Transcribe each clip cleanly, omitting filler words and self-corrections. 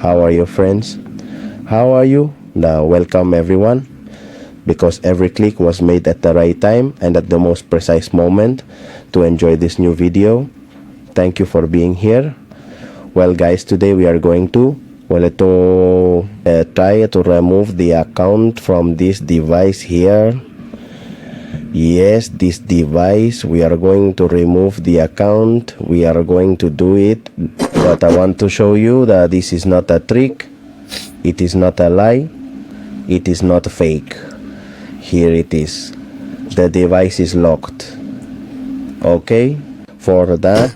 How are you, friends? How are you? Now, welcome everyone, because every click was made at the right time and at the most precise moment to enjoy this new video. Thank you for being here. Well guys, today we are going to try to remove the account from this device here. Yes, this device, we are going to remove the account. We are going to do it, but I want to show you that this is not a trick. It is not a lie. It is not fake. Here it is. The device is locked. Okay, for that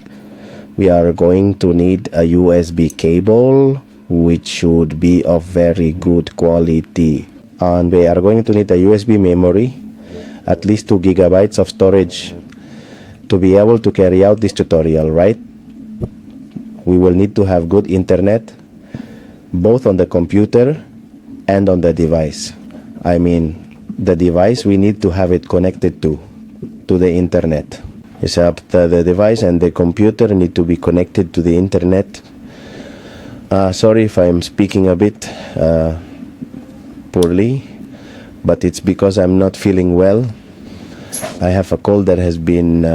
we are going to need a USB cable, which should be of very good quality, and we are going to need a USB memory, at least 2 gigabytes of storage to be able to carry out this tutorial, right? We will need to have good internet both on the computer and on the device. I mean, the device, we need to have it connected to the internet. Except the device and the computer need to be connected to the internet. Sorry if I'm speaking a bit poorly, but it's because I'm not feeling well. I have a cold that has been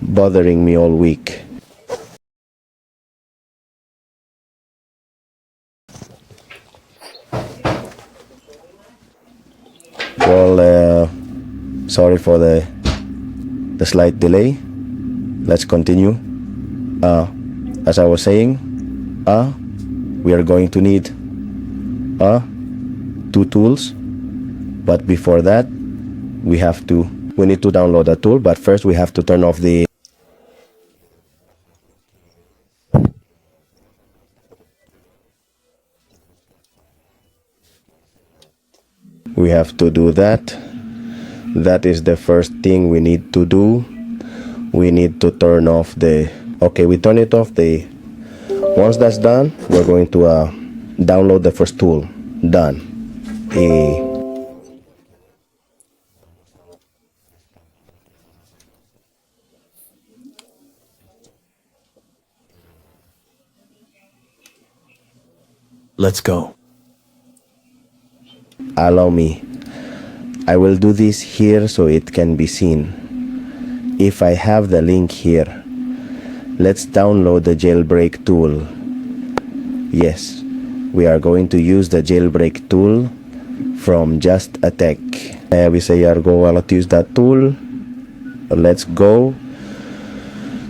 bothering me all week. Well, sorry for the slight delay. Let's continue. As I was saying, we are going to need 2 tools, but before that we need to download a tool. But first we have to turn off the we have to do that. That is the first thing we need to do. We need to turn off the we turn it off. Once that's done, we're going to download the first tool. Done. Let's go. Allow me. I will do this here so it can be seen. If I have the link here, let's download the JailBreak tool. Yes, we are going to use the JailBreak tool from Just a Tech. We say are going to use that tool. Let's go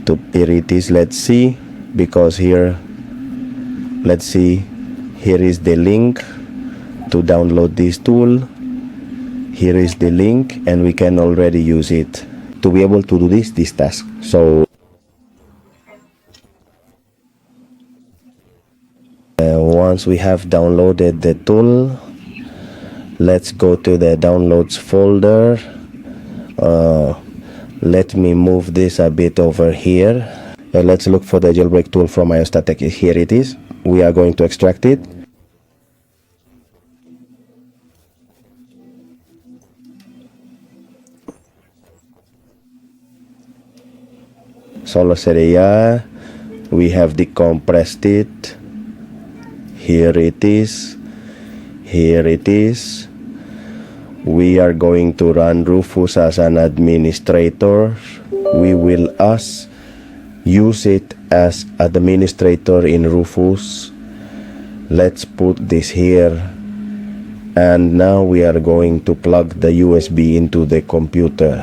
to here it is. Let's see, because here, let's see, here is the link to download this tool. Here is the link, and we can already use it to be able to do this task. So once we have downloaded the tool, let's go to the downloads folder. Let me move this a bit over here. Let's look for the JailBreak tool from iOS. Here it is. We are going to extract it. Solo sería, we have decompressed it. Here it is. Here it is. We are going to run Rufus as an administrator. We will use it as administrator in Rufus. Let's put this here. And now we are going to plug the USB into the computer.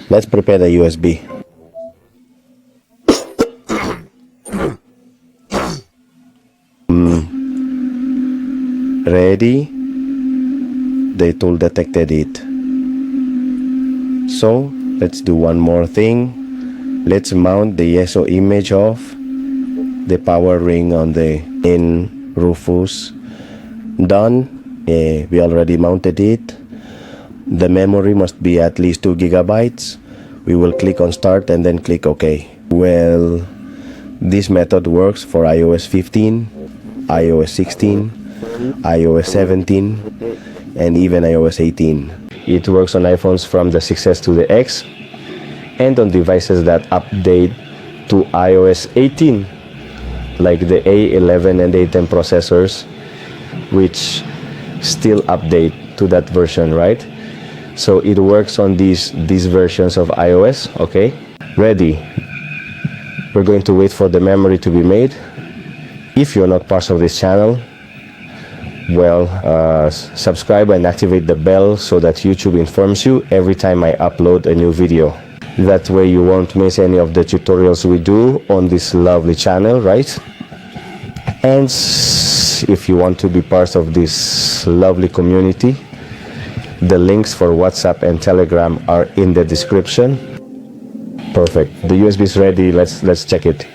Let's prepare the USB. Ready? The tool detected it. So let's do one more thing. Let's mount the ISO image of the power ring on in Rufus. Done. We already mounted it. The memory must be at least 2 gigabytes. We will click on start and then click OK. Well, this method works for iOS 15, iOS 16, iOS 17, and even iOS 18. It works on iPhones from the 6S to the X, and on devices that update to iOS 18. like the A11 and A10 processors, which still update to that version, right? So it works on these versions of iOS. Okay, ready. We're going to wait for the memory to be made. If you're not part of this channel, well, subscribe and activate the bell so that YouTube informs you every time I upload a new video. That way you won't miss any of the tutorials we do on this lovely channel, right? And if you want to be part of this lovely community, the links for WhatsApp and Telegram are in the description. Perfect. The USB is ready. Let's check it.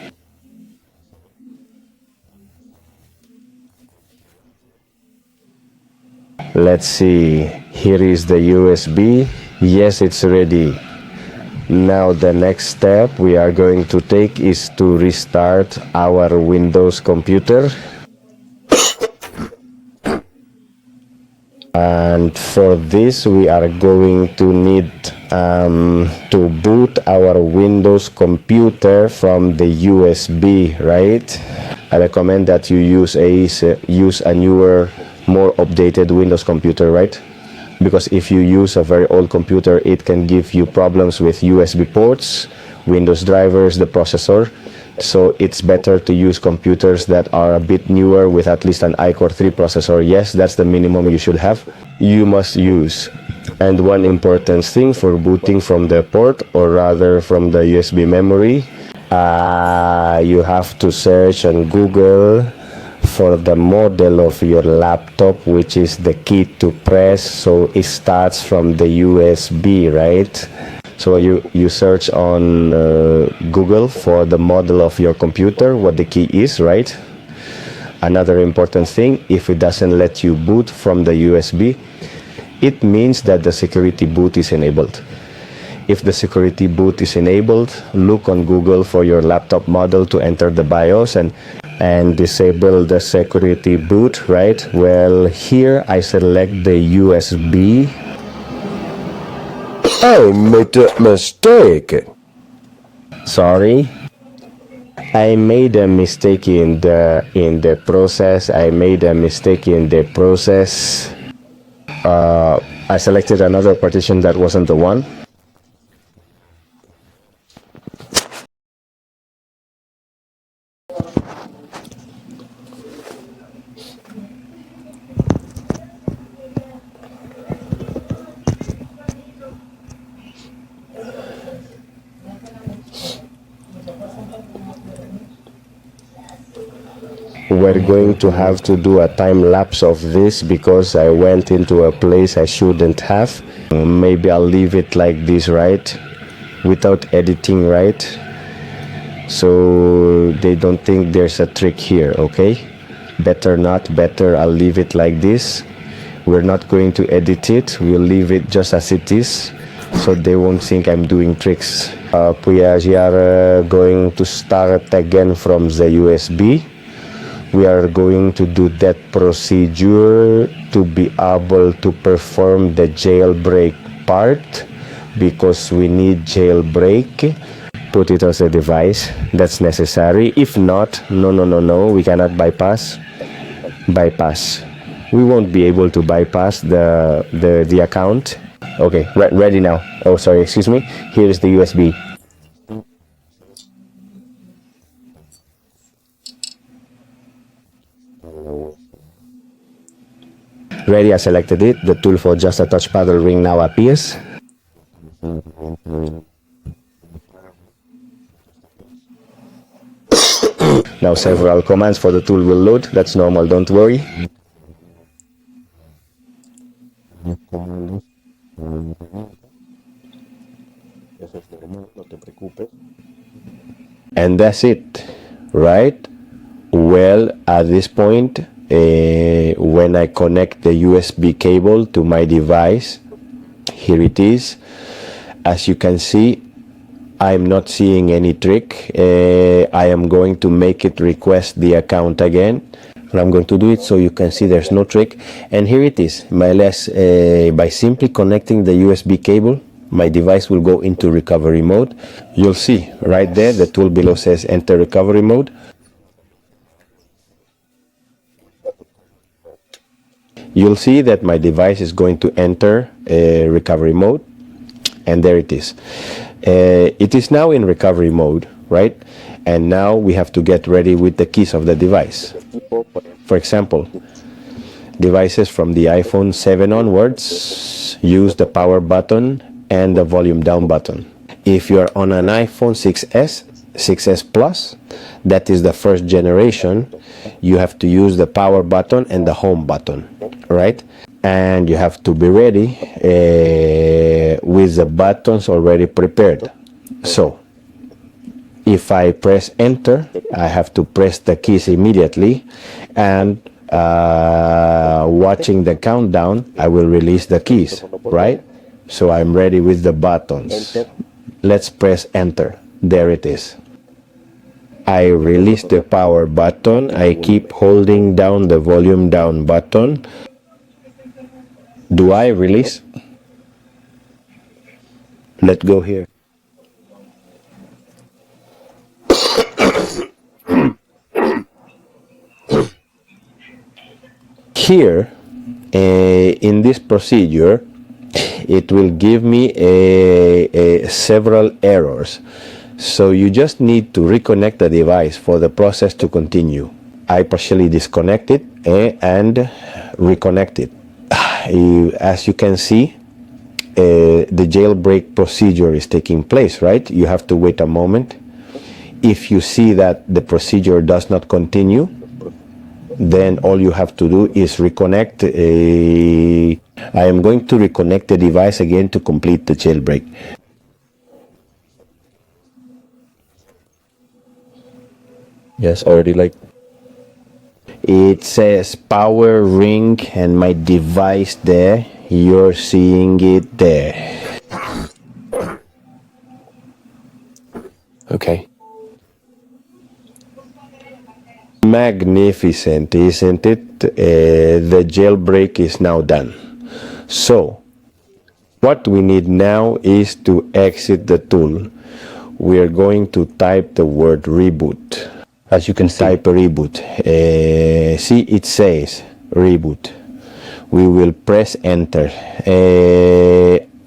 Let's see. Here is the USB. Yes, it's ready. Now the next step we are going to take is to restart our Windows computer. And for this we are going to need to boot our Windows computer from the USB, right? I recommend that you use a newer, more updated Windows computer, right? Because if you use a very old computer, it can give you problems with USB ports, Windows drivers, the processor. So it's better to use computers that are a bit newer with at least an iCore 3 processor. Yes, that's the minimum you should have. You must use. And one important thing for booting from the port, or rather from the USB memory, you have to search on Google for the model of your laptop, which is the key to press. So it starts from the USB, right? So you search on Google for the model of your computer, what the key is, right? Another important thing, if it doesn't let you boot from the USB, it means that the security boot is enabled. If the security boot is enabled, look on Google for your laptop model to enter the BIOS and disable the security boot, right? Well, here I select the USB. I made a mistake. Sorry, I made a mistake in the process. I made a mistake in the process. I selected another partition that wasn't the one. We're going to have to do a time lapse of this because I went into a place I shouldn't have. Maybe I'll leave it like this, right? Without editing, right? So they don't think there's a trick here, okay? Better not, better I'll leave it like this. We're not going to edit it. We'll leave it just as it is, so they won't think I'm doing tricks. We are going to start again from the USB. We are going to do that procedure to be able to perform the jailbreak part, because we need jailbreak. Put it as a device that's necessary. If not, no, we cannot bypass. We won't be able to bypass the account. Okay, ready now. Oh, sorry, excuse me. Here is the USB. Ready, I selected it. The tool for just a touch paddle ring now appears. Now several commands for the tool will load. That's normal, don't worry. And that's it, right? Well, at this point, when I connect the USB cable to my device, here it is. As you can see, I'm not seeing any trick. I am going to make it request the account again. I'm going to do it so you can see there's no trick. And here it is. By simply connecting the USB cable, my device will go into recovery mode. You'll see right there, the tool below says enter recovery mode. you'll see that my device is going to enter recovery mode, and there it is. It is now in recovery mode, right? And now we have to get ready with the keys of the device. For example, devices from the iPhone 7 onwards use the power button and the volume down button. If you're on an iPhone 6S, 6S Plus, that is the first generation, you have to use the power button and the home button, right? And you have to be ready with the buttons already prepared. So if I press enter, I have to press the keys immediately, and watching the countdown, I will release the keys, right? So I'm ready with the buttons. Let's press enter. There it is. I release the power button. I keep holding down the volume down button. Do I release? Let's go here. Here, in this procedure, it will give me several errors. So you just need to reconnect the device for the process to continue. I partially disconnect it and reconnect it. As you can see, the jailbreak procedure is taking place, right? You have to wait a moment. If you see that the procedure does not continue, then all you have to do is reconnect. I am going to reconnect the device again to complete the jailbreak. Yes, already like. It says power ring and my device there. You're seeing it there. Okay. Magnificent, isn't it? The jailbreak is now done. So what we need now is to exit the tool. We are going to type the word reboot. As you can see, Type reboot. See, it says reboot. We will press enter.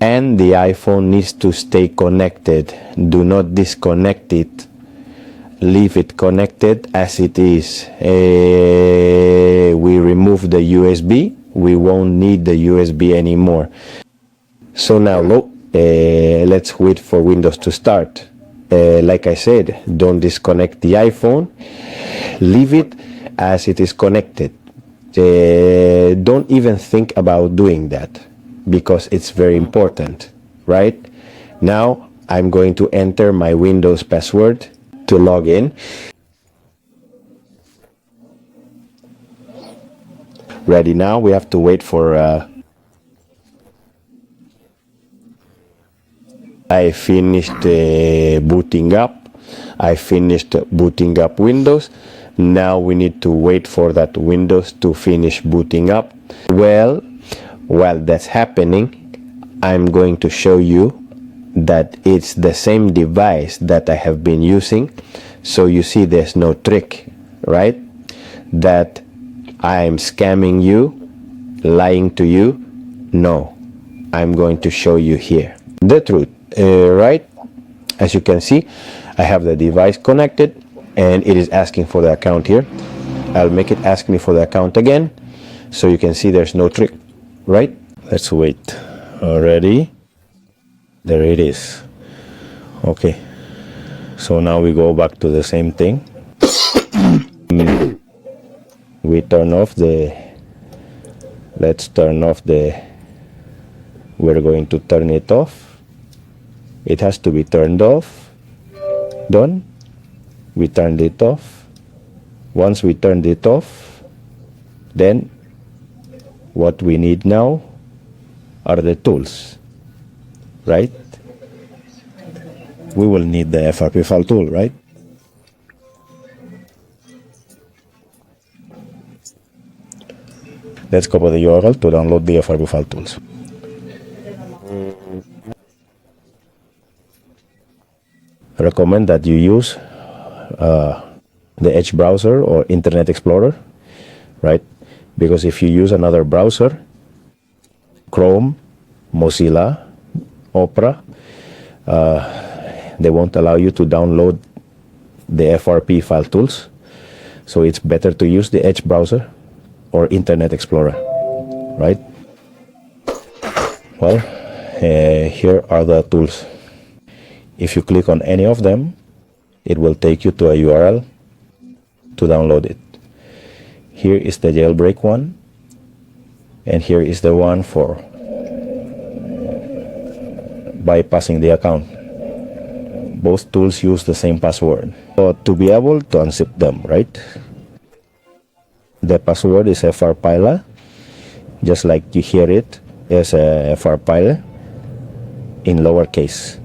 And the iPhone needs to stay connected. Do not disconnect it. Leave it connected as it is. We remove the USB. We won't need the USB anymore. So now let's wait for Windows to start. Like I said, don't disconnect the iPhone. Leave it as it is connected. Don't even think about doing that because it's very important, right? Now I'm going to enter my Windows password to log in. Ready now. We have to wait for I finished booting up. I finished booting up Windows. Now we need to wait for that Windows to finish booting up. Well, while that's happening, I'm going to show you that it's the same device that I have been using. So you see there's no trick, right? That I'm scamming you, lying to you. No, I'm going to show you here the truth. Right, as you can see, I have the device connected and it is asking for the account here. I'll make it ask me for the account again, so you can see there's no trick, right? Let's wait. Already there it is. Okay, so now we go back to the same thing. We turn off the, let's turn off the, we're going to turn it off. It has to be turned off. Done. We turned it off. Once we turned it off, then what we need now are the tools, right? We will need the frpfile tool, right? Let's copy the URL to download the frpfile tools. I recommend that you use the Edge browser or Internet Explorer, right? Because if you use another browser, Chrome, Mozilla, Opera, they won't allow you to download the frpfile tools. So it's better to use the Edge browser or Internet Explorer, right? Well, here are the tools. If you click on any of them, it will take you to a URL to download it. Here is the jailbreak one, and here is the one for bypassing the account. Both tools use the same password. So to be able to unzip them, right? The password is frpfile, just like you hear it as a frpfile in lowercase.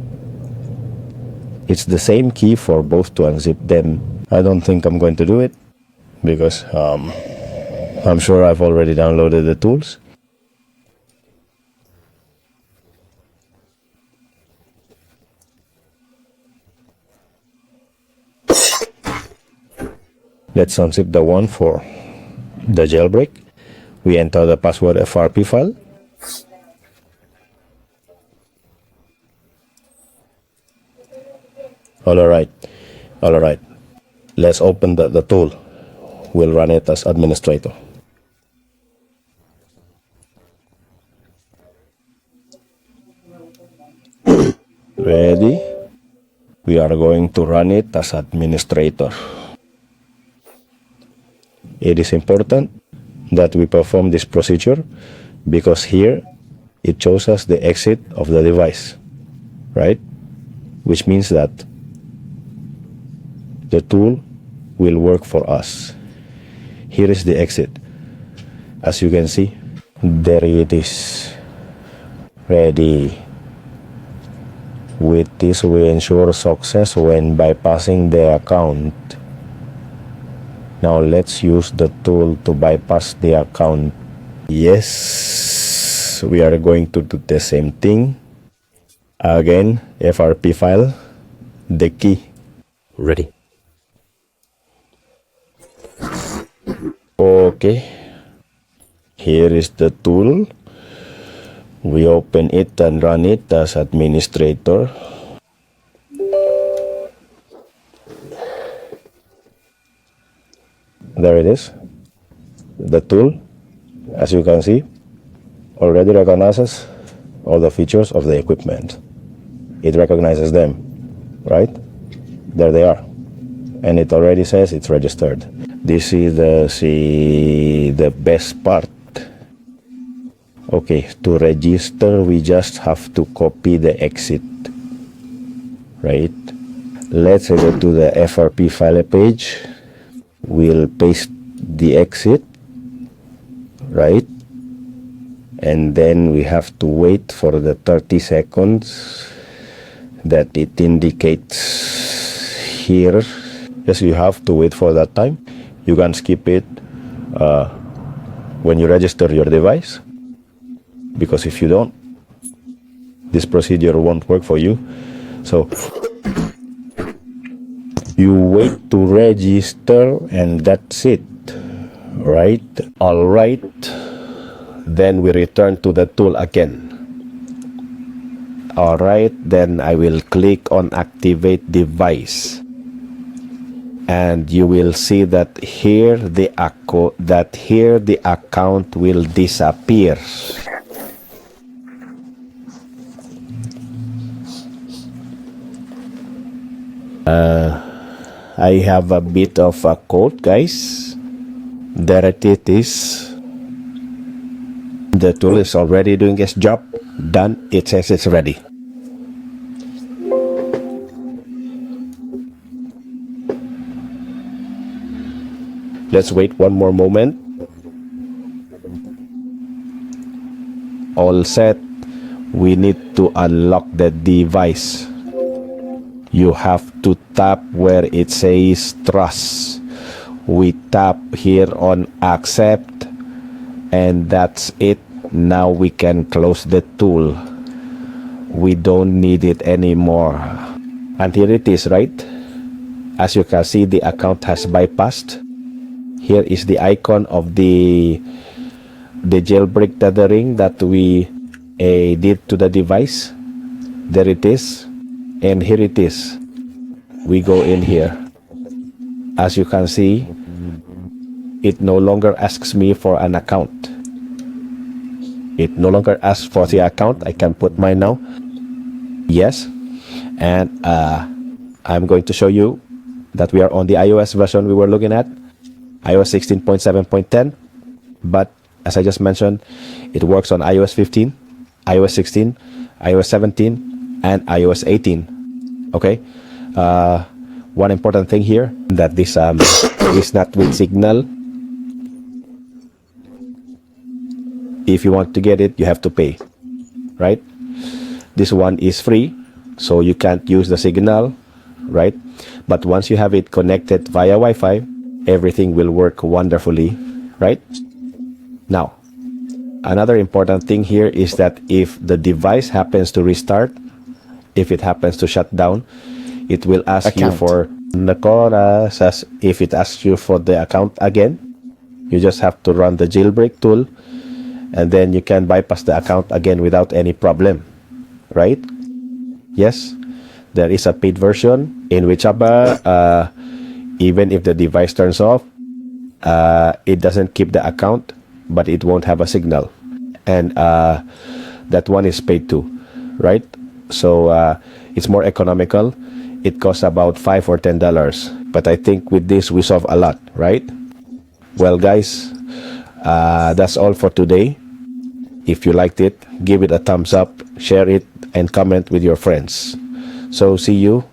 It's the same key for both to unzip them. I don't think I'm going to do it because I'm sure I've already downloaded the tools. Let's unzip the one for the jailbreak. We enter the password frpfile. Alright. Let's open the tool. We'll run it as administrator. Ready? We are going to run it as administrator. It is important that we perform this procedure because here it shows us the exit of the device, right? Which means that the tool will work for us. Here is the exit. As you can see, there it is. Ready. With this, we ensure success when bypassing the account. Now let's use the tool to bypass the account. Yes, we are going to do the same thing. Again, frpfile, the key. Ready. Okay, here is the tool. We open it and run it as administrator. There it is. The tool, as you can see, already recognizes all the features of the equipment. It recognizes them, right? There they are. And it already says it's registered. This is the best part. Okay, to register, we just have to copy the exit, right? Let's go to the frpfile page. We'll paste the exit, right? And then we have to wait for the 30 seconds that it indicates here. Yes, you have to wait for that time. You can skip it when you register your device, because if you don't, this procedure won't work for you. So you wait to register and that's it, right? All right, then we return to the tool again. All right, then I will click on activate device. And you will see that here the account will disappear. I have a bit of a code, guys. There it is. The tool is already doing its job. Done. It says it's ready. Let's wait one more moment. All set. We need to unlock the device. You have to tap where it says trust. We tap here on accept, and that's it. Now we can close the tool. We don't need it anymore. And here it is, right? As you can see, the account has bypassed. Here is the icon of the jailbreak tethering that we did to the device. There it is, and here it is. We go in here. As you can see, it no longer asks me for an account. It no longer asks for the account. I can put mine now. Yes. And I'm going to show you that we are on the iOS version we were looking at, iOS 16.7.10. But as I just mentioned, it works on iOS 15, iOS 16, iOS 17, and iOS 18. Okay. One important thing here, that this is not with Signal. If you want to get it, you have to pay, right? This one is free, so you can't use the Signal, right? But once you have it connected via Wi-Fi, everything will work wonderfully, right? Now, another important thing here is that if the device happens to restart, if it happens to shut down, it will ask you for if it asks you for the account again. You just have to run the jailbreak tool, and then you can bypass the account again without any problem, right? Yes, there is a paid version in whichever even if the device turns off, it doesn't keep the account, but it won't have a signal, and that one is paid too, right? So it's more economical. It costs about $5 or $10, but I think with this we solve a lot, right? Well, guys, that's all for today. If you liked it, give it a thumbs up, share it, and comment with your friends. So see you.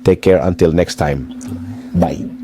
Take care until next time. Bye.